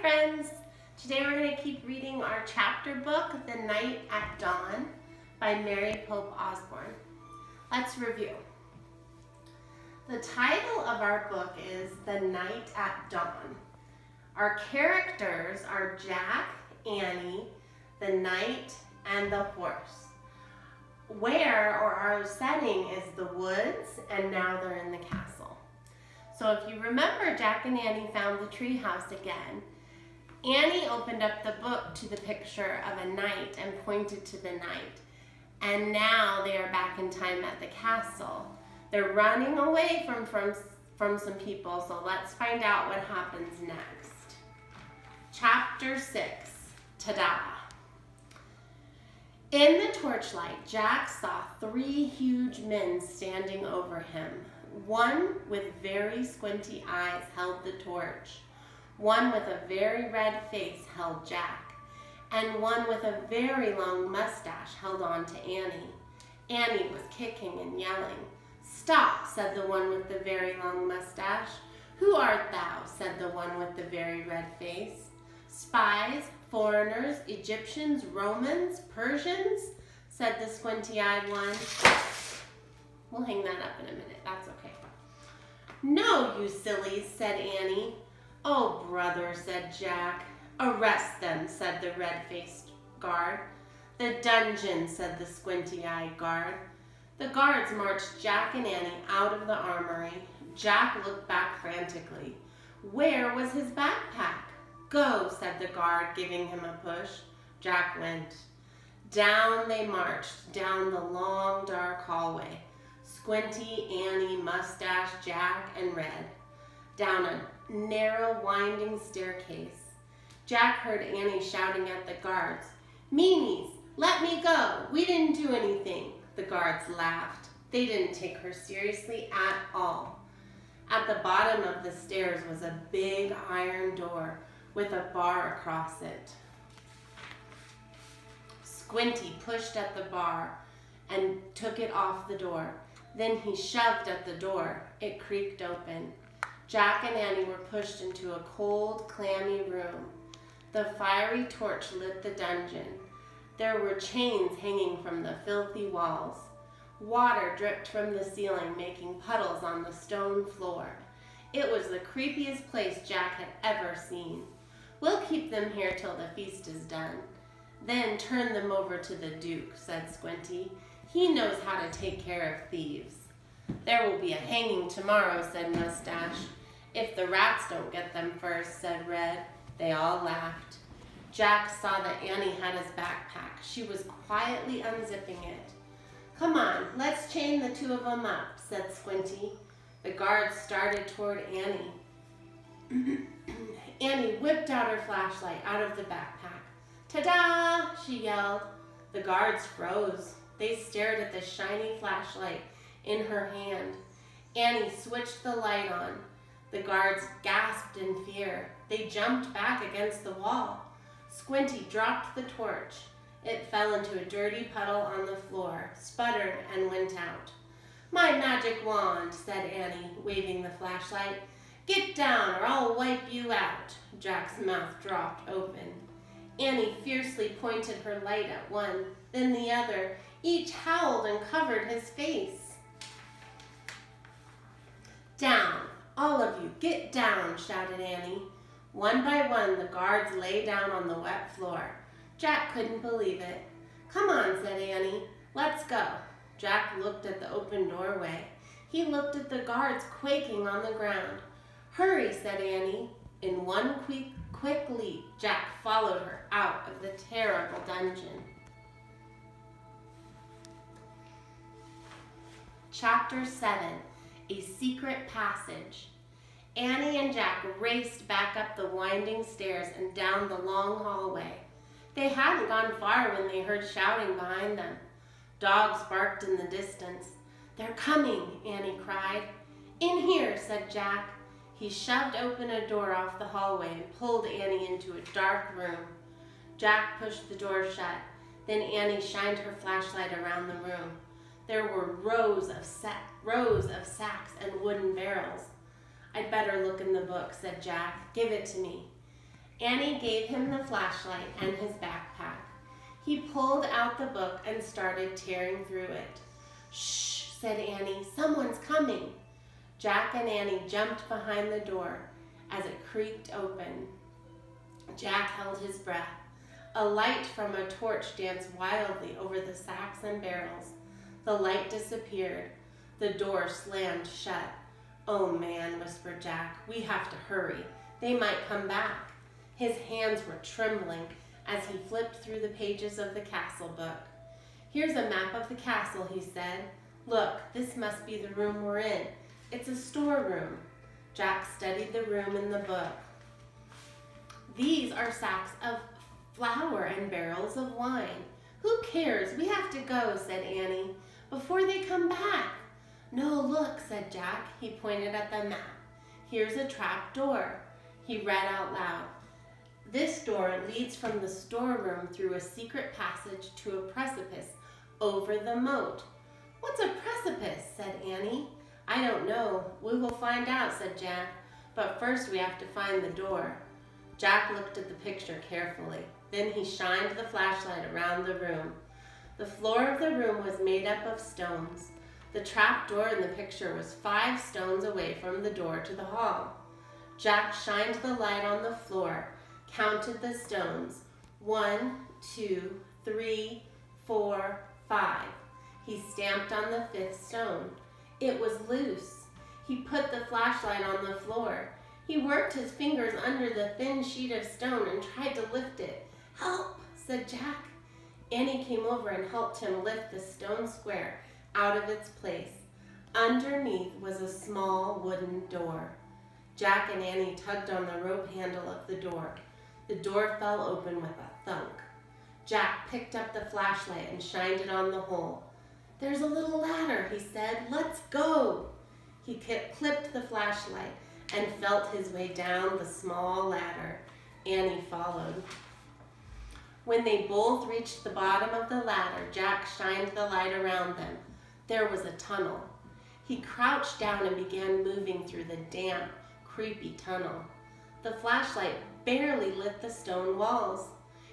friends! Today we're going to keep reading our chapter book, The Night at Dawn by Mary Pope Osborne. Let's review. The title of our book is The Night at Dawn. Our characters are Jack, Annie, the knight, and the horse. Our setting is the woods, and now they're in the castle. So if you remember, Jack and Annie found the tree house again. Annie opened up the book to the picture of a knight and pointed to the knight. And now they are back in time at the castle. They're running away from some people, so let's find out what happens next. Chapter 6, Ta-da! In the torchlight, Jack saw 3 huge men standing over him. One with very squinty eyes held the torch. One with a very red face held Jack. And one with a very long mustache held on to Annie. Annie was kicking and yelling. "Stop," said the one with the very long mustache. "Who art thou?" said the one with the very red face. "Spies, foreigners, Egyptians, Romans, Persians," said the squinty-eyed one. We'll hang that up in a minute, that's okay. "No, you sillies," said Annie. "Oh, brother," said Jack. "Arrest them," said the red-faced guard. "The dungeon," said the squinty-eyed guard. The guards marched Jack and Annie out of the armory. Jack looked back frantically. Where was his backpack? "Go," said the guard, giving him a push. Jack went. Down they marched, down the long, dark hallway. Squinty, Annie, Mustache, Jack, and Red. Down a narrow, winding staircase. Jack heard Annie shouting at the guards, "Meanies, let me go. We didn't do anything." The guards laughed. They didn't take her seriously at all. At the bottom of the stairs was a big iron door with a bar across it. Squinty pushed at the bar and took it off the door. Then he shoved at the door. It creaked open. Jack and Annie were pushed into a cold, clammy room. The fiery torch lit the dungeon. There were chains hanging from the filthy walls. Water dripped from the ceiling, making puddles on the stone floor. It was the creepiest place Jack had ever seen. "We'll keep them here till the feast is done. Then turn them over to the Duke," said Squinty. "He knows how to take care of thieves." "There will be a hanging tomorrow," said Mustache. "If the rats don't get them first," said Red. They all laughed. Jack saw that Annie had his backpack. She was quietly unzipping it. "Come on, let's chain the 2 of them up," said Squinty. The guards started toward Annie. Annie whipped out her flashlight out of the backpack. "Ta-da!" she yelled. The guards froze. They stared at the shiny flashlight in her hand. Annie switched the light on. The guards gasped in fear. They jumped back against the wall. Squinty dropped the torch. It fell into a dirty puddle on the floor, sputtered, and went out. "My magic wand," said Annie, waving the flashlight. "Get down or I'll wipe you out." Jack's mouth dropped open. Annie fiercely pointed her light at one, then the other. Each howled and covered his face. "Down, all of you, get down," shouted Annie. One by one, the guards lay down on the wet floor. Jack couldn't believe it. "Come on," said Annie. "Let's go." Jack looked at the open doorway. He looked at the guards quaking on the ground. "Hurry," said Annie. In one quick leap, Jack followed her out of the terrible dungeon. Chapter 7, A Secret Passage. Annie and Jack raced back up the winding stairs and down the long hallway. They hadn't gone far when they heard shouting behind them. Dogs barked in the distance. "They're coming," Annie cried. "In here," said Jack. He shoved open a door off the hallway and pulled Annie into a dark room. Jack pushed the door shut. Then Annie shined her flashlight around the room. There were rows of sacks and wooden barrels. "I'd better look in the book," said Jack. "Give it to me." Annie gave him the flashlight and his backpack. He pulled out the book and started tearing through it. "Shh," said Annie, "someone's coming." Jack and Annie jumped behind the door as it creaked open. Jack held his breath. A light from a torch danced wildly over the sacks and barrels. The light disappeared. The door slammed shut. "Oh man," whispered Jack, "we have to hurry. They might come back." His hands were trembling as he flipped through the pages of the castle book. "Here's a map of the castle," he said. "Look, this must be the room we're in. It's a storeroom." Jack studied the room in the book. "These are sacks of flour and barrels of wine." "Who cares? We have to go," said Annie, "before they come back." "No, look," said Jack. He pointed at the map. "Here's a trap door." He read out loud. "This door leads from the storeroom through a secret passage to a precipice over the moat." "What's a precipice?" said Annie. "I don't know. We will find out," said Jack. "But first we have to find the door." Jack looked at the picture carefully. Then he shined the flashlight around the room. The floor of the room was made up of stones. The trap door in the picture was 5 stones away from the door to the hall. Jack shined the light on the floor, counted the stones. 1, 2, 3, 4, 5. He stamped on the 5th stone. It was loose. He put the flashlight on the floor. He worked his fingers under the thin sheet of stone and tried to lift it. "Help," said Jack. Annie came over and helped him lift the stone square out of its place. Underneath was a small wooden door. Jack and Annie tugged on the rope handle of the door. The door fell open with a thunk. Jack picked up the flashlight and shined it on the hole. "There's a little ladder," he said. "Let's go." He clipped the flashlight and felt his way down the small ladder. Annie followed. When they both reached the bottom of the ladder, Jack shined the light around them. There was a tunnel. He crouched down and began moving through the damp, creepy tunnel. The flashlight barely lit the stone walls.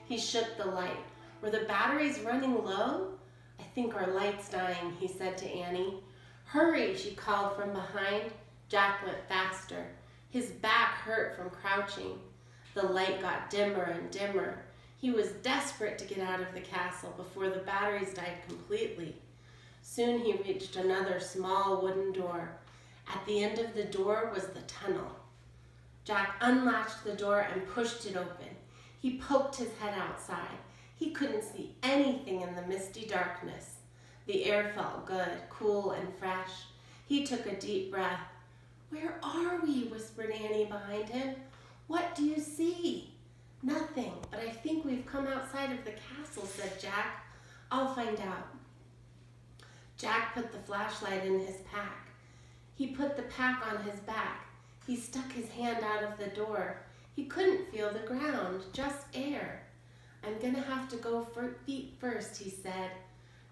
He shook the light. "Were the batteries running low?" "I think our light's dying," he said to Annie. "Hurry," she called from behind. Jack went faster. His back hurt from crouching. The light got dimmer and dimmer. He was desperate to get out of the castle before the batteries died completely. Soon he reached another small wooden door. At the end of the door was the tunnel. Jack unlatched the door and pushed it open. He poked his head outside. He couldn't see anything in the misty darkness. The air felt good, cool and fresh. He took a deep breath. "Where are we?" whispered Annie behind him. "What do you see?" "Nothing, but I think we've come outside of the castle," said Jack. "I'll find out." Jack put the flashlight in his pack. He put the pack on his back. He stuck his hand out of the door. He couldn't feel the ground, just air. "I'm gonna have to go feet first," he said.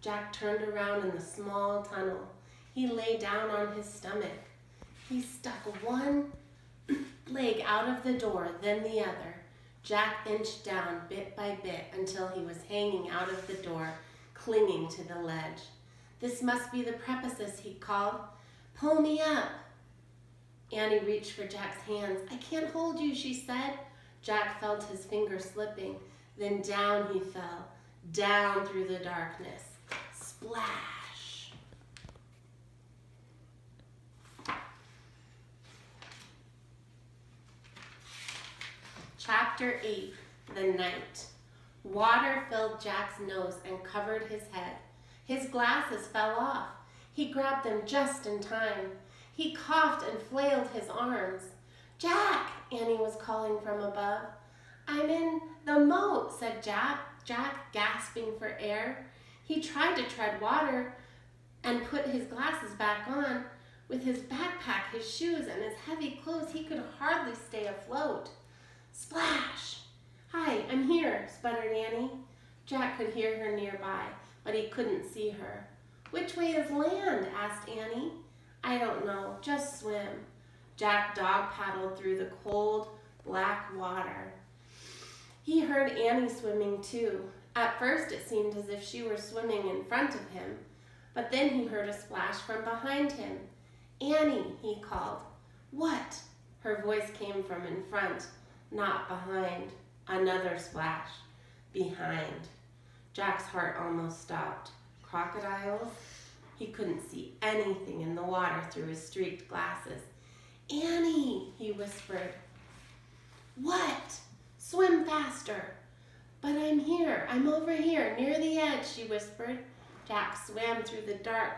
Jack turned around in the small tunnel. He lay down on his stomach. He stuck one leg out of the door, then the other. Jack inched down bit by bit until he was hanging out of the door, clinging to the ledge. "This must be the precipice," he called. "Pull me up." Annie reached for Jack's hands. "I can't hold you," she said. Jack felt his fingers slipping. Then down he fell, down through the darkness. Splash! Chapter 8, The Night. Water filled Jack's nose and covered his head. His glasses fell off. He grabbed them just in time. He coughed and flailed his arms. "Jack!" Annie was calling from above. "I'm in the moat," said Jack, gasping for air. He tried to tread water and put his glasses back on. With his backpack, his shoes, and his heavy clothes, he could hardly stay afloat. Splash! "Hi, I'm here," sputtered Annie. Jack could hear her nearby, but he couldn't see her. "Which way is land?" asked Annie. "I don't know, just swim." Jack dog paddled through the cold, black water. He heard Annie swimming too. At first it seemed as if she were swimming in front of him, but then he heard a splash from behind him. "Annie," he called. "What?" Her voice came from in front, not behind. Another splash. Behind. Jack's heart almost stopped. Crocodiles? He couldn't see anything in the water through his streaked glasses. "Annie," he whispered. "What?" "Swim faster." "But I'm here. I'm over here, near the edge," she whispered. Jack swam through the dark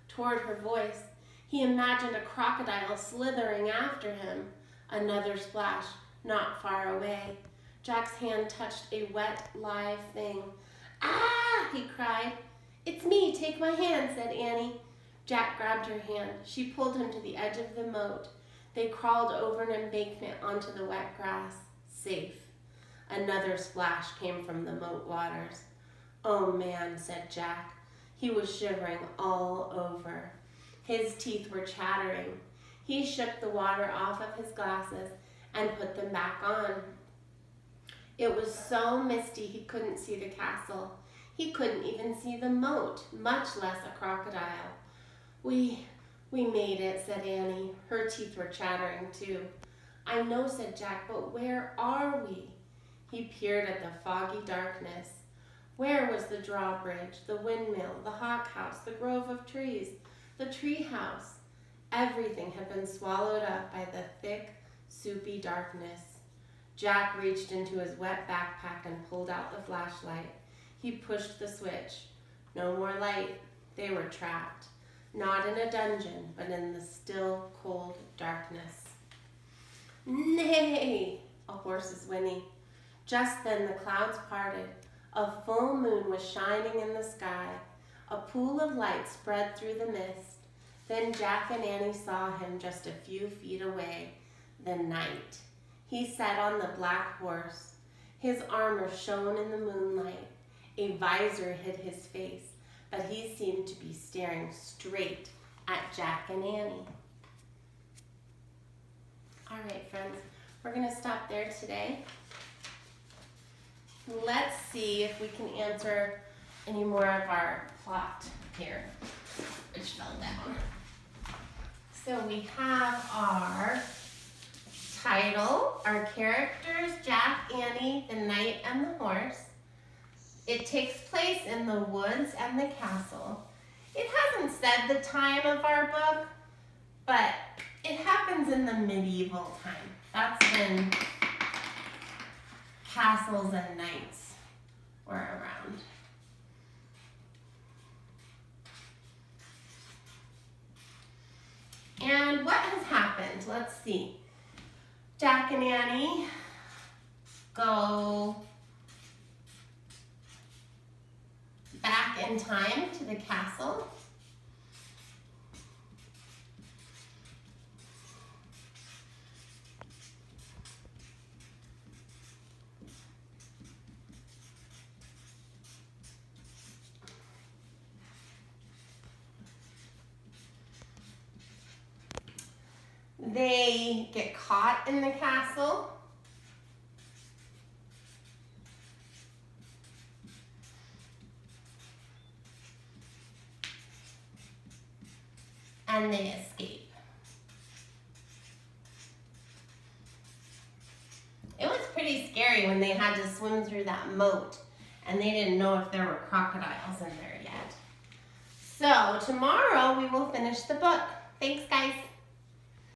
toward her voice. He imagined a crocodile slithering after him. Another splash, not far away. Jack's hand touched a wet, live thing. "Ah!" he cried. "It's me. Take my hand," said Annie. Jack grabbed her hand. She pulled him to the edge of the moat. They crawled over an embankment onto the wet grass. Safe. Another splash came from the moat waters. "Oh man," said Jack. He was shivering all over. His teeth were chattering. He shook the water off of his glasses and put them back on. It was so misty he couldn't see the castle. He couldn't even see the moat, much less a crocodile. We made it," said Annie. Her teeth were chattering too. "I know," said Jack, "but where are we?" He peered at the foggy darkness. Where was the drawbridge, the windmill, the hawk house, the grove of trees, the tree house? Everything had been swallowed up by the thick, soupy darkness. Jack reached into his wet backpack and pulled out the flashlight. He pushed the switch. No more light. They were trapped. Not in a dungeon, but in the still, cold darkness. "Nay!" a horse's whinny. Just then the clouds parted. A full moon was shining in the sky. A pool of light spread through the mist. Then Jack and Annie saw him just a few feet away. The knight. He sat on the black horse. His armor shone in the moonlight. A visor hid his face, but he seemed to be staring straight at Jack and Annie. All right, friends, we're going to stop there today. Let's see if we can answer any more of our plot here, which fell down. So we have our title, our characters, Jack, Annie, the knight, and the horse. It takes place in the woods and the castle. It hasn't said the time of our book, but it happens in the medieval time. That's when castles and knights were around. And what has happened? Let's see. Jack and Annie go back in time to the castle. They get caught in the castle. And they escape. It was pretty scary when they had to swim through that moat and they didn't know if there were crocodiles in there yet. So tomorrow we will finish the book. Thanks, guys.